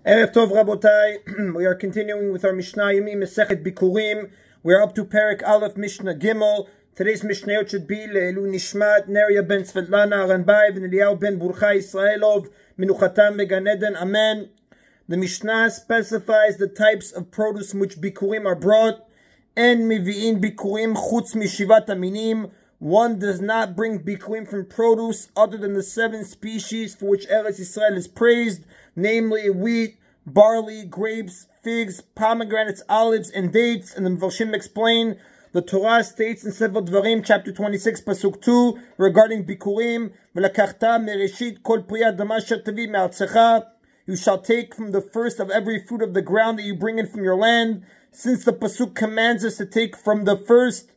Erev Tov Rabotai, we are continuing with our Mishna Yomi, Masechet Bikkurim. We are up to Perek Aleph, Mishna Gimel. Today's Mishnayot should be Le'elu Nishmat, Neria ben Svetlana, Aranbai, and Eliyahu ben Burcha Israelov, Minuchatam Began Eden, Amen. The Mishnah specifies the types of produce from which Bikkurim are brought. En Mivi'in Bikkurim Chutz Mishivat Aminim. One does not bring Bikkurim from produce other than the 7 species for which Eretz Yisrael is praised, namely wheat, barley, grapes, figs, pomegranates, olives, and dates. And the Mefarshim explain, the Torah states in Sefer Dvarim, chapter 26, pasuk 2, regarding Bikkurim, V'lakachta mereshit kol pri adama asher tavi me'artzecha. You shall take from the first of every fruit of the ground that you bring in from your land. Since the pasuk commands us to take from the first,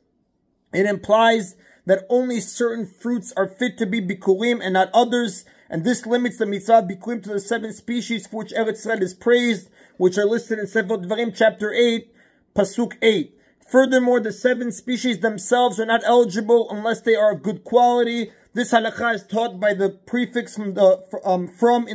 it implies that only certain fruits are fit to be Bikkurim and not others, and this limits the mitzvah Bikkurim to the 7 species for which Eretz Yisrael is praised, which are listed in Sefer Dvarim chapter 8, pasuk 8. Furthermore, the 7 species themselves are not eligible unless they are of good quality. This halakha is taught by the prefix from in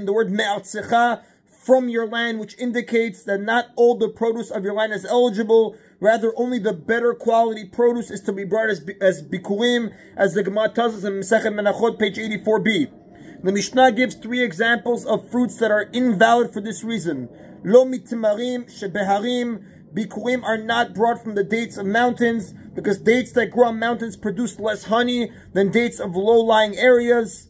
the word me'artzecha, from your land, which indicates that not all the produce of your land is eligible. Rather, only the better quality produce is to be brought as Bikkurim, as the Gemara tells us in Masechet Menachot, page 84b. The Mishnah gives 3 examples of fruits that are invalid for this reason. Lo mitmarim shebeharim. Bikkurim are not brought from the dates of mountains, because dates that grow on mountains produce less honey than dates of low-lying areas.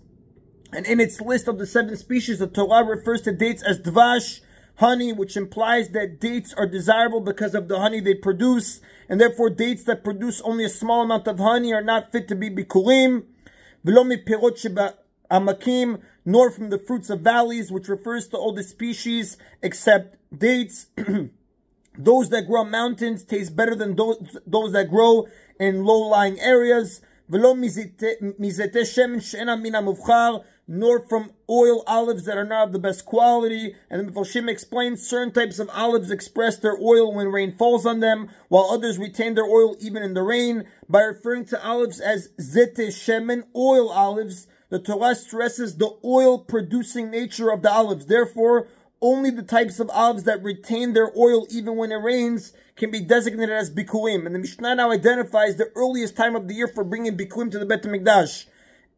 And in its list of the 7 species, the Torah refers to dates as dvash, honey, which implies that dates are desirable because of the honey they produce, and therefore dates that produce only a small amount of honey are not fit to be Bikkurim. V'lo mipirot she'amakim, nor from the fruits of valleys, which refers to all the species except dates. Those that grow on mountains taste better than those that grow in low-lying areas. V'lo mizete shemen she'ena min ha'muvchar, nor from oil olives that are not of the best quality. And the Mefarshim explains certain types of olives express their oil when rain falls on them, while others retain their oil even in the rain. By referring to olives as zete shemen, oil olives, the Torah stresses the oil-producing nature of the olives. Therefore, only the types of olives that retain their oil even when it rains can be designated as Bikkurim. And the Mishnah now identifies the earliest time of the year for bringing Bikkurim to the Beit HaMikdash.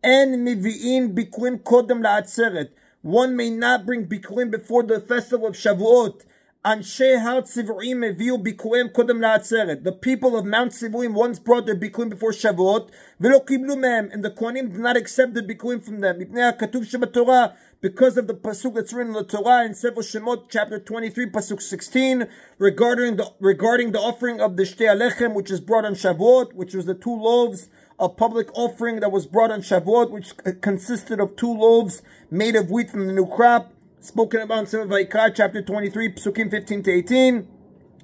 En mivi'in Bikkurim kodem la'atzeret. One may not bring Bikkurim before the festival of Shavuot. Anshe Har Tzivuim meviu Bikkurim kodem la'atzeret. The people of Mount Tzivuim once brought their Bikkurim before Shavuot. V'lo kiblu mehem, and the Kohanim did not accept the Bikkurim from them. Mipnei ha'katuv shebatorah, because of the pasuk that's written in the Torah in Sefer Shemot, chapter 23, pasuk 16, regarding the offering of the Shtei Alechem, which is brought on Shavuot, which was the 2 loaves of public offering that was brought on Shavuot, which consisted of 2 loaves made of wheat from the new crop, spoken about in Sefer Vayikra, chapter 23, pasukim 15 to 18.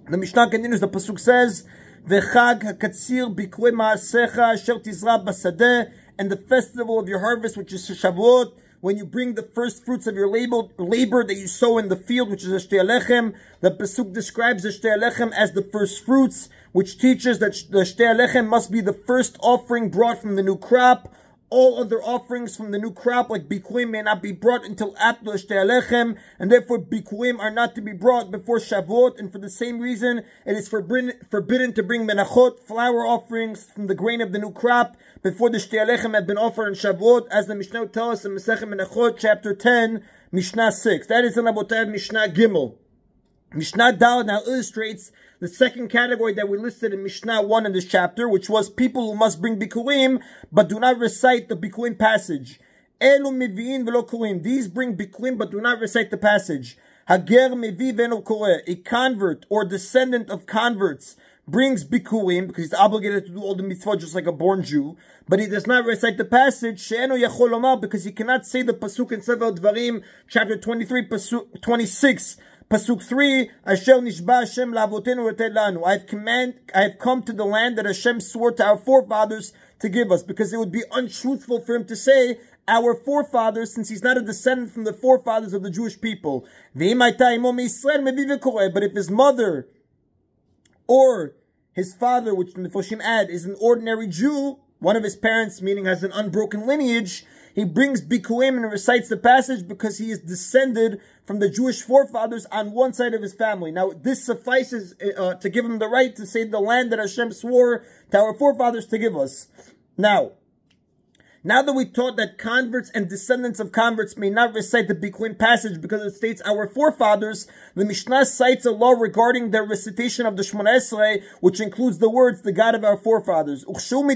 The Mishnah continues, the pasuk says, V'chag hakatzir bikkurei ma'asecha asher tizra basadeh, and the festival of your harvest, which is Shavuot, when you bring the first fruits of your labor that you sow in the field, which is a Shtei Alechem. The pasuk describes the Shtei Alechem as the first fruits, which teaches that the Shtei Alechem must be the first offering brought from the new crop. All other offerings from the new crop, like Bikkurim, may not be brought until after the Shtei Alechem, and therefore Bikkurim are not to be brought before Shavuot. And for the same reason, it is forbidden to bring menachot, flour offerings from the grain of the new crop, before the Shtei Alechem had been offered on Shavuot, as the Mishnah tells us in Masechet Menachot, chapter 10, Mishnah 6. That is in Rabotai Mishnah Gimel. Mishnah Daled now illustrates the second category that we listed in Mishnah 1 in this chapter, which was people who must bring Bikkurim, but do not recite the Bikkurim passage. Elu mivi'in v'lo kurim. These bring Bikkurim, but do not recite the passage. Hager mevi v'eno koreh. A convert or descendant of converts brings Bikkurim, because he's obligated to do all the mitzvot just like a born Jew, but he does not recite the passage, she'eno yachol lomar, because he cannot say the pasuk in Sefer Dvarim, chapter 23, pasuk 26, pasuk 3, Asher nishba Hashem la'avotenu v'noteh lanu. I have come to the land that Hashem swore to our forefathers to give us, because it would be untruthful for him to say our forefathers, since he's not a descendant from the forefathers of the Jewish people. But if his mother or his father, which the Mefarshim add, is an ordinary Jew, one of his parents, meaning has an unbroken lineage, He brings Bikkurim and recites the passage because he is descended from the Jewish forefathers on one side of his family. Now, this suffices to give him the right to say the land that Hashem swore to our forefathers to give us. Now that we taught that converts and descendants of converts may not recite the Bikkurim passage because it states our forefathers, the Mishnah cites a law regarding their recitation of the Shemona Esrei, which includes the words, the God of our forefathers. When he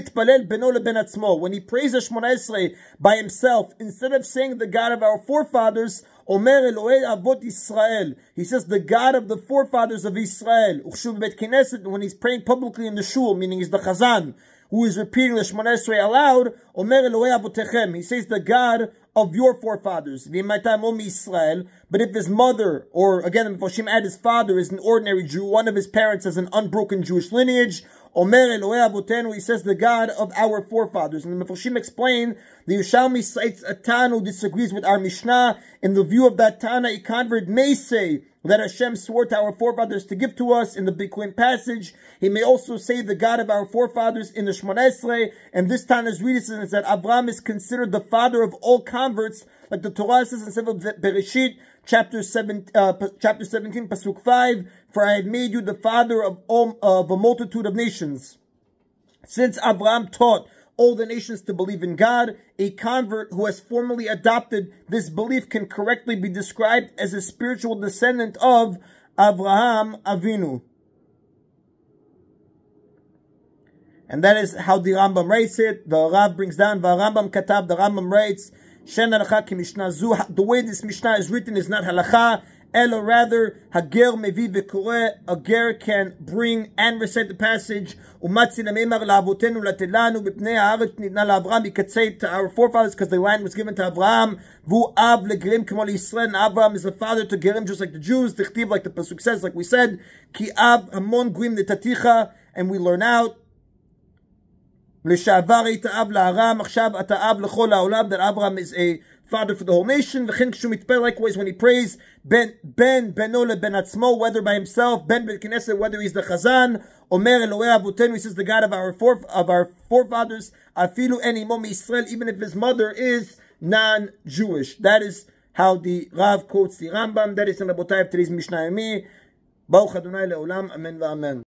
prays the Shemona Esrei by himself, instead of saying the God of our forefathers, Omer Elohei Avot Yisrael, he says the God of the forefathers of Israel. When he's praying publicly in the shul, meaning he's the Chazan, who is repeating the Shemona Esrei aloud, Omer Elohei Avotechem, he says the God of your forefathers. But if his mother, or again, the Mefarshim add his father, is an ordinary Jew, one of his parents has an unbroken Jewish lineage, Omer Elohei Avotenu, he says the God of our forefathers. And the Mefarshim explain, the Yerushalmi cites a Tana who disagrees with our Mishnah. In the view of that Tana, a convert may say that Hashem swore to our forefathers to give to us in the Bikkurim passage. He may also say the God of our forefathers in the Shemona Esrei. And this Tana's reason is that Avraham is considered the father of all converts, like the Torah says in Sefer Bereshit, chapter 17, pasuk 5, for I have made you the father of a multitude of nations. Since Abraham taught all the nations to believe in God, a convert who has formally adopted this belief can correctly be described as a spiritual descendant of Avraham Avinu. And that is how the Rambam writes it. The Rav brings down, Rambam Katav, the Rambam writes, Shen halacha ki Mishnah zu. The way this Mishnah is written is not halacha, elo rather, Hager mevi v'koreh, a ger can bring and recite the passage, Umatzi lamemar la'avotenu latelanu, b'pnei ha'aretz nidna la'Avraham, he could say to our forefathers, because the land was given to Avraham, V'u av legerim k'mo Yisrael, and Avraham is the father to gerim, just like the Jews, Tichtiv, like the pasuk says, like we said, Ki av hamon guim netaticha, and we learn out, L'shavar ita av la'aram, achshav ata av l'chol ha'olam, that Avraham is a father for the whole nation. Likewise, when he prays, ben beno ben atzmo, whether by himself, ben Knesset, whether he's the Chazan, Omer Elohei Avotenu, he says the God of our forefathers, afilu en imo Yisrael, even if his mother is non-Jewish. That is how the Rav quotes the Rambam. That is in Rabotai of today's Mishna Yomi. Baruch Adonai le'olam, amen va'amen.